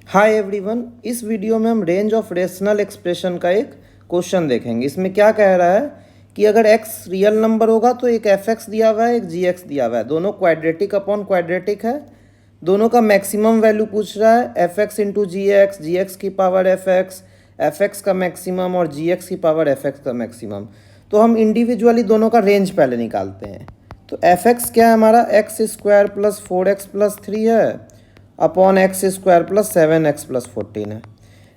Hi everyone, इस video में हम रेंज ऑफ रेशनल एक्सप्रेशन का एक क्वेश्चन देखेंगे। इसमें क्या कह रहा है कि अगर x रियल नंबर होगा तो एक fx दिया हुआ है, एक gx दिया हुआ है, दोनों क्वाड्रेटिक अपॉन क्वाड्रेटिक है। दोनों का मैक्सिमम वैल्यू पूछ रहा है, fx इंटू जी एक्स, जी एक्स की पावर fx, fx का मैक्सिमम और gx की पावर fx का मैक्सिमम। तो हम इंडिविजुअली दोनों का रेंज पहले निकालते हैं। तो fx क्या है हमारा, x square plus 4x plus 3 है upon x square plus 7x plus 14 है।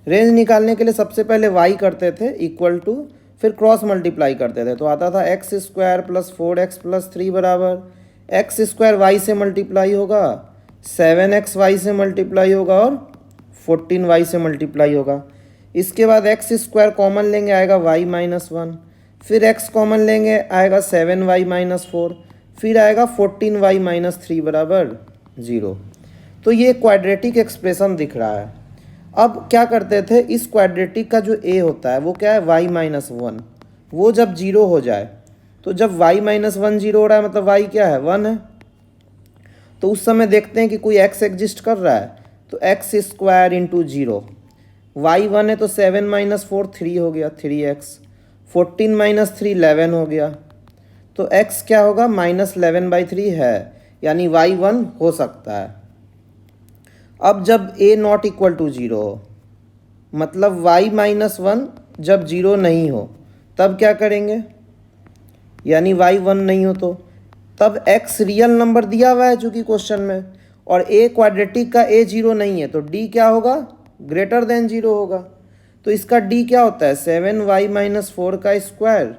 रेंज निकालने के लिए सबसे पहले y करते थे इक्वल टू, फिर क्रॉस मल्टीप्लाई करते थे तो आता था x square plus 4x plus 3 बराबर एक्स स्क्वायर वाई से मल्टीप्लाई होगा, 7x वाई से मल्टीप्लाई होगा और 14y से मल्टीप्लाई होगा। इसके बाद एक्स स्क्वायर कॉमन लेंगे, आएगा y माइनस 1, फिर x कॉमन लेंगे, आएगा 7y माइनस 4, फिर आएगा 14y माइनस 3 बराबर 0। तो ये क्वाड्रेटिक एक्सप्रेशन दिख रहा है। अब क्या करते थे, इस क्वाड्रेटिक का जो a होता है वो क्या है, y माइनस 1। वो जब जीरो हो जाए, तो जब y माइनस 1 जीरो हो रहा है मतलब y क्या है, 1 है। तो उस समय देखते हैं कि कोई x एग्जिस्ट कर रहा है, तो x square into zero, y 1 है तो 7 माइनस 4 3 हो गया, 3x, 14 माइनस 3 11 हो गया। तो x क्या होगा, -11/3 है, यानी y 1 हो सकता है। अब जब a not equal to zero हो, मतलब y माइनस 1 जब जीरो नहीं हो, तब क्या करेंगे, यानी y 1 नहीं हो तो तब x रियल नंबर दिया हुआ है चूंकि क्वेश्चन में, और a क्वाड्रेटिक का a जीरो नहीं है तो d क्या होगा, ग्रेटर देन जीरो होगा। तो इसका d क्या होता है, 7y माइनस 4 का square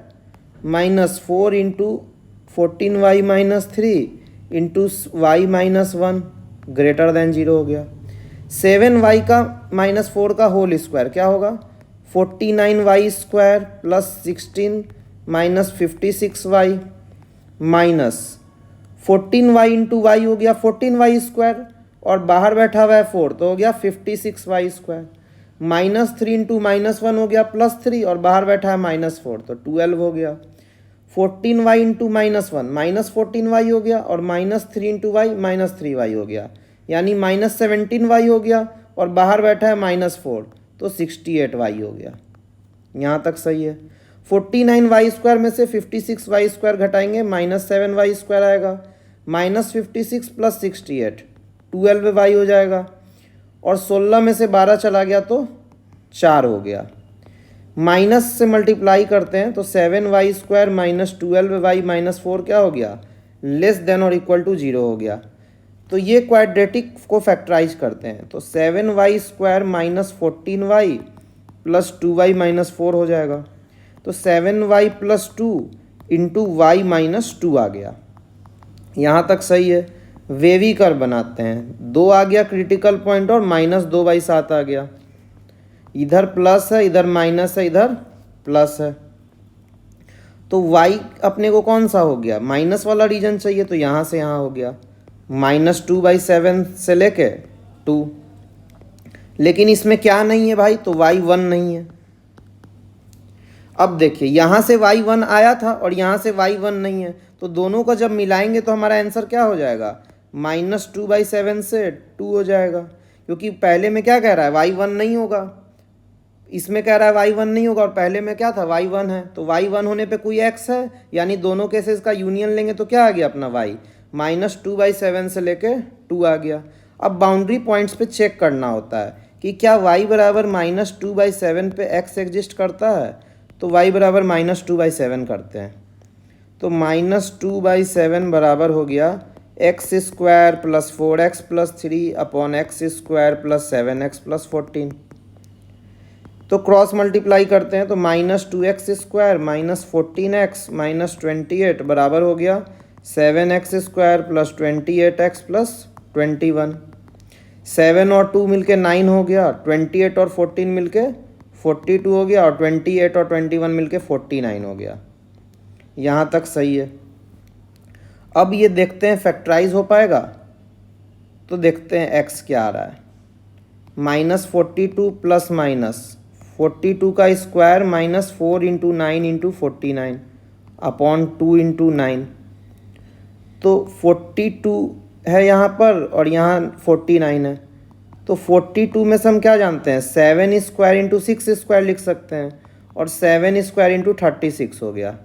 minus 4 into 14y minus 3 into y minus 1 greater than zero हो गया। 7y का माइनस 4 का होल स्क्वायर क्या होगा, 49y square plus 16 minus 56y minus 14y into y हो गया 14y स्क्वायर, और बाहर बैठा हुआ है 4 तो हो गया 56y square, minus 3 into minus 1 हो गया प्लस 3, और बाहर बैठा है माइनस 4 तो 12 हो गया। 14y into minus 1 minus 14y हो गया, और minus 3 into y minus 3y हो गया, यानी माइनस 17y हो गया, और बाहर बैठा है माइनस 4 तो 68y हो गया। यहाँ तक सही है। 49y स्क्वायर में से 56y स्क्वायर घटाएंगे, माइनस 7y स्क्वायर आएगा, माइनस 56 प्लस 68 12y हो जाएगा, और 16 में से 12 चला गया तो 4 हो गया। माइनस से मल्टीप्लाई करते हैं तो 7y square minus 12y minus 4 क्या हो गया, लेस देन और इक्वल टू 0 हो गया। तो ये क्वाड्रेटिक को फैक्टराइज करते हैं तो 7y square minus 14y plus 2y minus 4 हो जाएगा। तो 7y plus 2 into y minus 2 आ गया। यहाँ तक सही है। वेवी कर्व बनाते हैं, 2 आ गया क्रिटिकल पॉइंट और माइनस 2/7 आ गया, इधर प्लस है इधर माइनस है इधर प्लस है। तो y अपने को कौन सा हो गया, माइनस वाला रीजन चाहिए तो यहाँ से यहाँ हो गया, -2/7 से लेके 2। लेकिन इसमें क्या नहीं है भाई, तो y 1 नहीं है। अब देखिए यहाँ से y 1 आया था और यहाँ से y 1 नहीं है, तो दोनों को जब मिलाएंगे तो हमारा आंसर क्या हो जाएगा, -2/7 से 2 हो जाएगा। क्योंकि पहले में क्या कह रहा है, y 1 नहीं होगा, इसमें कह रहा है y 1 नहीं होगा, और पहले में क्या था, y 1 है, तो y 1 होने पे कोई x है, यानी दोनों केसेस का यूनियन लेंगे तो क्या आ गया अपना y, -2/7 से लेके 2 आ गया। अब बाउंड्री पॉइंट्स पे चेक करना होता है कि क्या y बराबर -2/7 पे x एग्जिस्ट करता है, तो y बराबर -2/7 करते हैं। तो -2/7 बराबर हो गया x square plus 4x plus 3 upon x square plus 7x plus 14। तो क्रॉस मल्टीप्लाई करते हैं तो -2x square minus 14x minus 28 बराबर हो गया 7x square plus 28x plus 21। 7 और 2 मिलके 9 हो गया, 28 और 14 मिलके 42 हो गया, और 28 और 21 मिलके 49 हो गया। यहाँ तक सही है। अब ये देखते हैं फैक्टराइज हो पाएगा, तो देखते हैं x क्या आ रहा है, -42 प्लस माइनस 42 का square minus 4 into 9 into 49 upon 2 into 9। तो 42 है यहाँ पर और यहाँ 49 है, तो 42 में से हम क्या जानते हैं, 7 स्क्वायर इंटू 6 स्क्वायर लिख सकते हैं, और 7 स्क्वायर इंटू 36 हो गया।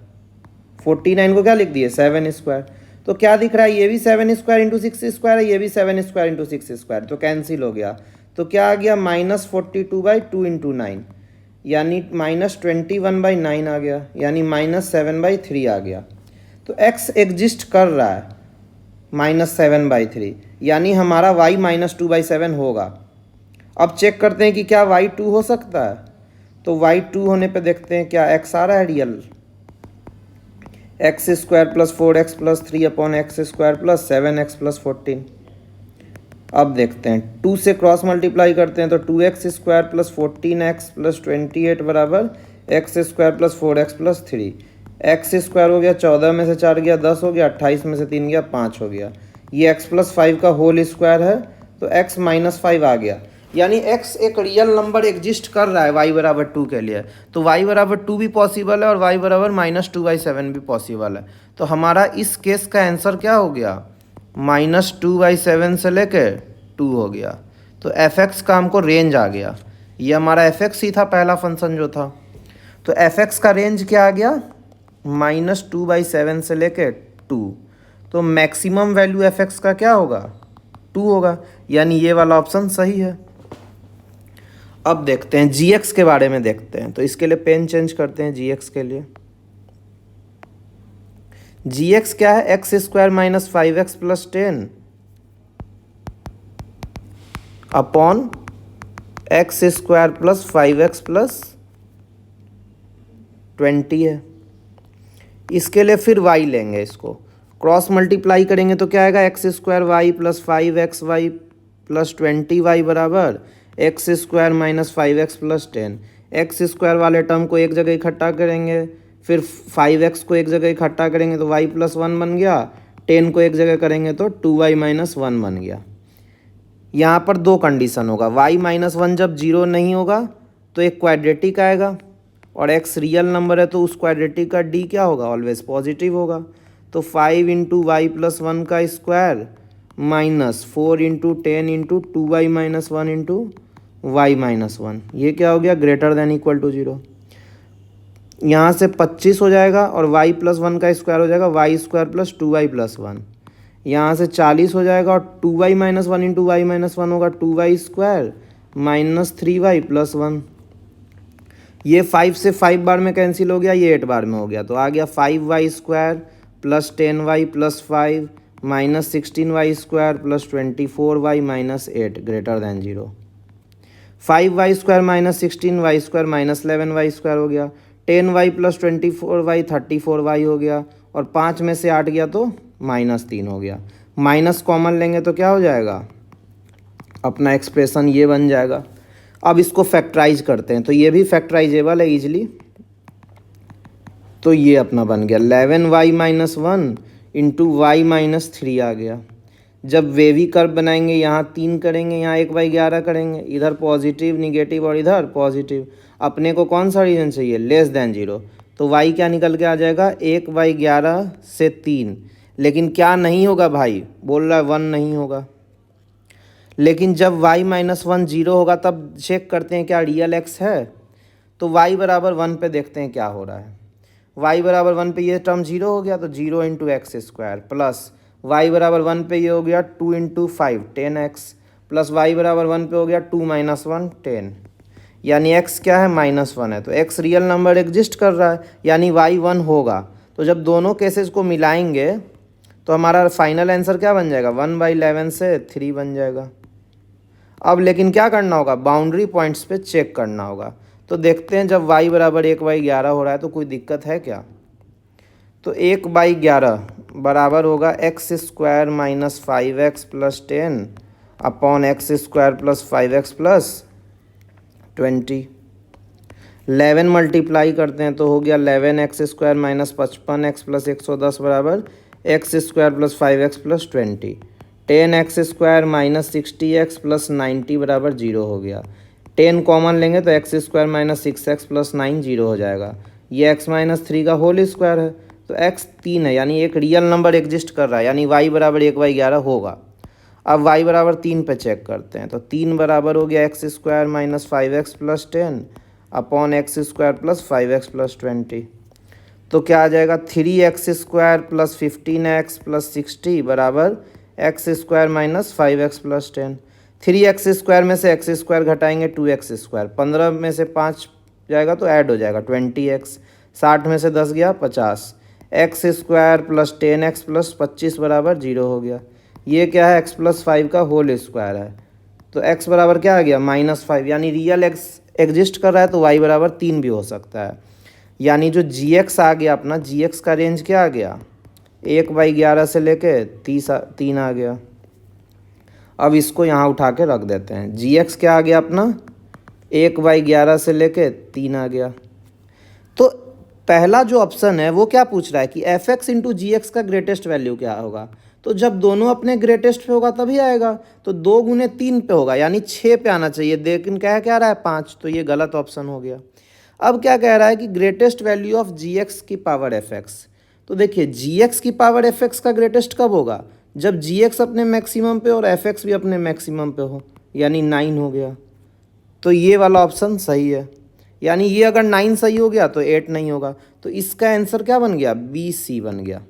49 को क्या लिख दिए, 7 स्क्वायर। तो क्या दिख रहा है, ये भी 7 स्क्वायर इंटू 6 स्क्वायर है, ये भी 7 स्क्वायर इंटू 6 स्क्वायर, तो कैंसिल हो गया। तो क्या आ गया, -42/2 इंटू 9, यानी -21/9 आ गया, यानी -7/3 आ गया। तो x एग्जिस्ट कर रहा है -7/3, यानी हमारा y -2/7 होगा। अब चेक करते हैं कि क्या y 2 हो सकता है। तो y 2 होने पे देखते हैं क्या x आ रहा है real, x square plus 4x plus 3 upon x square plus 7x plus 14। अब देखते हैं 2 से क्रॉस मल्टीप्लाई करते हैं तो 2x square plus 14x plus 28 बराबर x square plus 4x plus 3। X square हो गया 14 में से 4 गया 10 हो गया, 28 में से 3 गया 5 हो गया। ये x प्लस 5 का होल स्क्वायर है, तो x माइनस 5 आ गया, यानी x एक रियल नंबर एग्जिस्ट कर रहा है y बराबर 2 के लिए। तो y बराबर 2 भी पॉसिबल है और y बराबर -2/7 भी पॉसिबल है। तो हमारा इस केस का आंसर क्या हो गया, -2/7 से लेके 2 हो गया। तो f(x) का हमको रेंज आ गया, ये हमारा f(x) ही था पहला फंक्शन जो था। तो f(x) का रेंज क्या आ गया, -2/7 से लेके 2। तो मैक्सिमम वैल्यू f(x) का क्या होगा, 2 होगा, यानी ये वाला ऑप्शन सही है। अब देखते हैं gx के बारे में देखते हैं, तो इसके लिए पेन चेंज करते हैं gx के लिए। gx क्या है, x square minus 5x plus 10 upon x square plus 5x plus 20 है। इसके लिए फिर y लेंगे, इसको क्रॉस मल्टीप्लाई करेंगे तो क्या आएगा, x square y plus 5xy plus 20y बराबर x square minus 5x plus 10। X square वाले टर्म को एक जगह इकट्ठा करेंगे, फिर 5x को एक जगह इकट्ठा करेंगे तो y प्लस 1 बन गया, 10 को एक जगह करेंगे तो 2y माइनस 1 बन गया। यहाँ पर दो कंडीशन होगा, y माइनस 1 जब 0 नहीं होगा तो एक क्वाड्रेटिक आएगा, और x रियल नंबर है तो उस क्वाड्रेटिक का d क्या होगा, ऑलवेज पॉजिटिव होगा। तो 5 इंटू वाई प्लस 1 का square minus 4 into 10 into 2y minus 1 into y minus 1, ये क्या हो गया, ग्रेटर देन इक्वल टू 0। यहाँ से 25 हो जाएगा और y प्लस 1 का स्क्वायर हो जाएगा Y square plus 2y plus 1। यहाँ से 40 हो जाएगा और 2y minus 1 into y minus 1 होगा 2y square minus 3y plus 1। ये 5 से 5 बार में कैंसिल हो गया, ये 8 बार में हो गया, तो आ गया 5y square plus 10y plus 5 minus 16y square plus 24y minus 8 greater than 0। 5y square minus 16y square minus 11y square हो गया, 10y प्लस 24y 34y हो गया, और 5 में से 8 गया तो -3 हो गया। माइनस कॉमन लेंगे तो क्या हो जाएगा, अपना एक्सप्रेशन ये बन जाएगा। अब इसको फैक्टराइज करते हैं, तो ये भी फैक्टराइजेबल है इजीली। तो ये अपना बन गया 11y minus 1 into y minus 3 आ गया। जब वेवी कर्व बनाएंगे यहाँ 3 करेंगे, यहाँ 1/11 करेंगे, इधर पॉजिटिव निगेटिव और इधर पॉजिटिव। अपने को कौन सा रीजन चाहिए, लेस देन 0। तो y क्या निकल के आ जाएगा, 1/11 से 3। लेकिन क्या नहीं होगा भाई, बोल रहा है 1 नहीं होगा। लेकिन जब y माइनस 1 0 होगा तब चेक करते हैं क्या रियल x है। तो y बराबर 1 पे देखते हैं क्या हो रहा है। y बराबर 1 पे ये टर्म 0 हो गया तो 0 into x square plus y बराबर 1 पे ये हो गया 2 इंटू 5 10x प्लस y बराबर 1 पे हो गया 2 माइनस 1 10, यानी x क्या है, -1 है। तो x रियल नंबर एग्जिस्ट कर रहा है, यानी y 1 होगा। तो जब दोनों केसेस को मिलाएंगे तो हमारा फाइनल आंसर क्या बन जाएगा, 1/11 से 3 बन जाएगा। अब लेकिन क्या करना होगा, बाउंड्री पॉइंट्स पे चेक करना होगा। तो देखते हैं जब y बराबर 1/11 हो रहा है तो कोई दिक्कत है क्या। तो 1/11 बराबर होगा x square minus 5x plus 10 upon x square plus 5x plus 20। 11 multiply करते हैं तो हो गया 11x square minus 55x plus 110 बराबर x square plus 5x plus 20। 10x square minus 60x plus 90 बराबर 0 हो गया। 10 कॉमन लेंगे तो x square minus 6x plus 9 0 हो जाएगा। ये x माइनस 3 का होल स्क्वायर है, तो x 3 है, यानी एक रियल नंबर एग्जिस्ट कर रहा है, यानी y बराबर 1/11 होगा। अब y बराबर 3 पे चेक करते हैं, तो 3 बराबर हो गया x square minus 5x plus 10 upon x square plus 5x plus 20। तो क्या आ जाएगा 3x square plus 15x plus 60 बराबर x square minus 5x plus 10। 3x square में से एक्स स्क्वायर घटाएंगे 2x स्क्वायर, 15 में से 5 जाएगा तो ऐड हो जाएगा 20x, 60 में से 10 गया 50, x square plus 10x plus 25 बराबर 0 हो गया। ये क्या है, x प्लस 5 का होल स्क्वायर है, तो x बराबर क्या आ गया -5, यानी रियल x एग्जिस्ट कर रहा है तो y बराबर 3 भी हो सकता है। यानी जो gx आ गया अपना, gx का रेंज क्या आ गया 1/11 से लेके 3 आ गया। अब इसको यहाँ उठा के रख देते हैं, gx क्या आ गया अपना 1/11 से लेके 3 आ गया। तो पहला जो ऑप्शन है वो क्या पूछ रहा है कि एफ एक्स इंटू जी एक्स का ग्रेटेस्ट वैल्यू क्या होगा, तो जब दोनों अपने ग्रेटेस्ट पे होगा तभी आएगा, तो 2 गुने 3 पे होगा यानी 6 पे आना चाहिए, लेकिन क्या रहा है 5, तो ये गलत ऑप्शन हो गया। अब क्या कह रहा है कि greatest value of g x की पावर एफ एक्स, तो देखिए जी एक्स की पावर एफ एक्स का ग्रेटेस्ट कब होगा, जब जी एक्स अपने मैक्सिमम पे और एफ एक्स भी अपने मैक्सिमम पे हो, यानी 9 हो गया। तो ये वाला ऑप्शन सही है, यानी ये अगर 9 सही हो गया तो 8 नहीं होगा, तो इसका आंसर क्या बन गया, बी सी बन गया।